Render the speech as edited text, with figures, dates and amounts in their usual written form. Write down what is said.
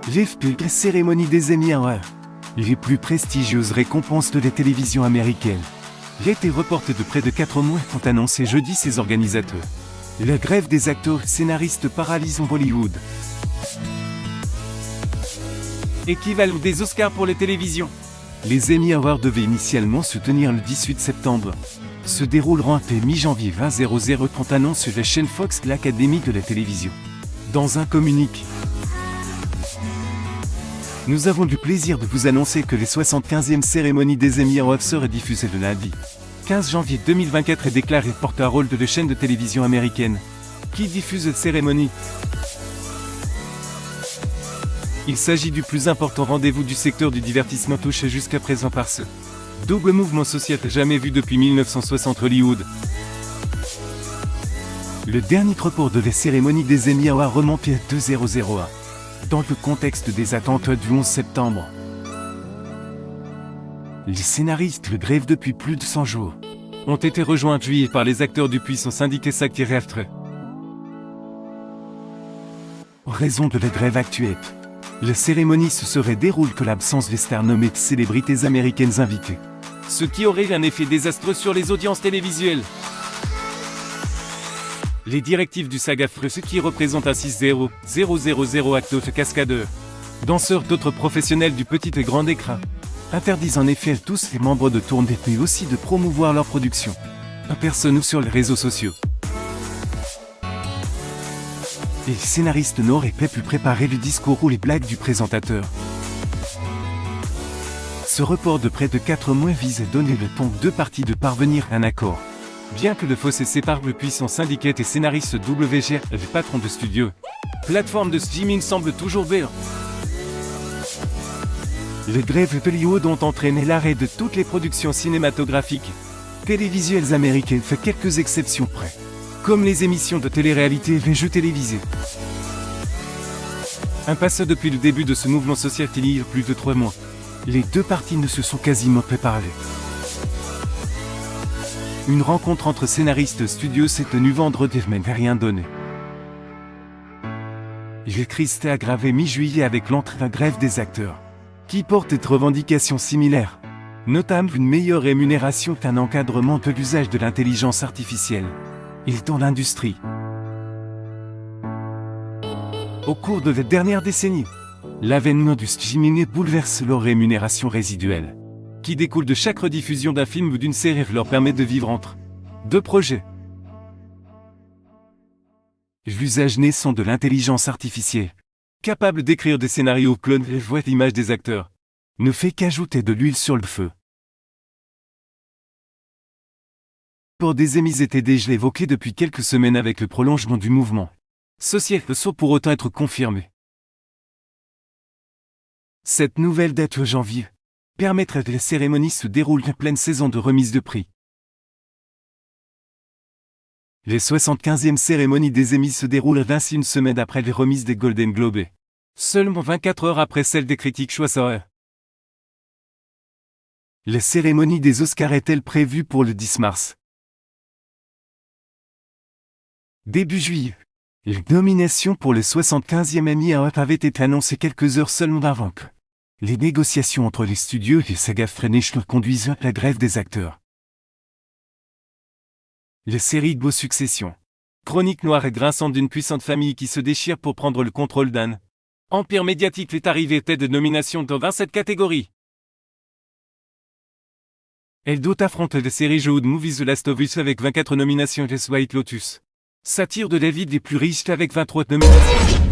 l'FP, la cérémonie des Emmy Awards, les plus prestigieuses récompenses de la télévision américaine, a été reportée de près de 4 mois ont annoncé jeudi ses organisateurs. La grève des acteurs scénaristes paralyse Bollywood. Équivalent des Oscars pour les télévisions. Les Emmy Awards devaient initialement se tenir le 18 septembre. Se dérouleront à mi-janvier 2000 quand annonce la chaîne Fox l'Académie de la télévision. Dans un communiqué, nous avons du plaisir de vous annoncer que les 75e cérémonies des Emmy Awards seraient diffusées le lundi 15 janvier 2024 et déclaré porte-parole de la chaîne de télévision américaine, qui diffuse la cérémonie. Il s'agit du plus important rendez-vous du secteur du divertissement touché jusqu'à présent par ce double mouvement social jamais vu depuis 1960 Hollywood. Le dernier report de la cérémonie des Emmy Awards remonte à 2001, dans le contexte des attentats du 11 septembre. Les scénaristes grèvent depuis plus de 100 jours. Ont été rejoints en juillet par les acteurs du puissant syndicat SAG-AFTRA. En raison de la grève actuelle, la cérémonie se serait déroulée que l'absence des stars nommées de célébrités américaines invitées. Ce qui aurait un effet désastreux sur les audiences télévisuelles. Les directives du SAG-AFTRA, ce qui représente un 6-0, 000 acteurs cascadeurs, danseurs d'autres professionnels du petit et grand écran, interdisent en effet à tous les membres de tourner mais aussi de promouvoir leur production, en personne ou sur les réseaux sociaux. Les scénaristes n'auraient pas pu préparer le discours ou les blagues du présentateur. Ce report de près de 4 mois vise à donner le temps aux deux parties de parvenir à un accord. Bien que le fossé sépare le puissant syndicat et scénariste WG, le patron de studio, plateforme de streaming semble toujours vert. Les grèves Hollywood ont entraîné l'arrêt de toutes les productions cinématographiques, télévisuelles américaines fait quelques exceptions près, comme les émissions de télé-réalité et les jeux télévisés. Impasse depuis le début de ce mouvement social il y a plus de 3 mois. Les deux parties ne se sont quasiment pas parlé. Une rencontre entre scénaristes studios s'est tenue vendredi mais n'a rien donné. La crise s'est aggravée mi-juillet avec l'entrée en grève des acteurs, qui portent des revendications similaires, notamment une meilleure rémunération qu'un encadrement de l'usage de l'intelligence artificielle, et dans l'industrie. Au cours de la dernière décennie, l'avènement du streaming bouleverse leur rémunération résiduelle, qui découle de chaque rediffusion d'un film ou d'une série leur permet de vivre entre deux projets. L'usage naissant de l'intelligence artificielle, capable d'écrire des scénarios clones et voix d'image des acteurs, ne fait qu'ajouter de l'huile sur le feu. Pour des Emmys étaient déjà évoqués depuis quelques semaines avec le prolongement du mouvement social sans pour autant être confirmé. Cette nouvelle date au janvier permettrait que la cérémonie se déroule en pleine saison de remise de prix. Les 75e cérémonies des Emmys se déroulent ainsi une semaine après les remises des Golden Globes, seulement 24 heures après celle des critiques choisies. La cérémonie des Oscars est-elle prévue pour le 10 mars? Début juillet, les nominations pour le 75e Emmy Awards avaient été annoncées quelques heures seulement avant que les négociations entre les studios et SAG-AFTRA conduisent à la grève des acteurs. La série Beau Succession, chronique noire et grinçante d'une puissante famille qui se déchire pour prendre le contrôle d'un empire médiatique est arrivée tête de nomination dans 27 catégories. Elle doit affronter la série Hollywood Movies The Last of Us avec 24 nominations et The White Lotus, satire de la vie des plus riches avec 23 nominations.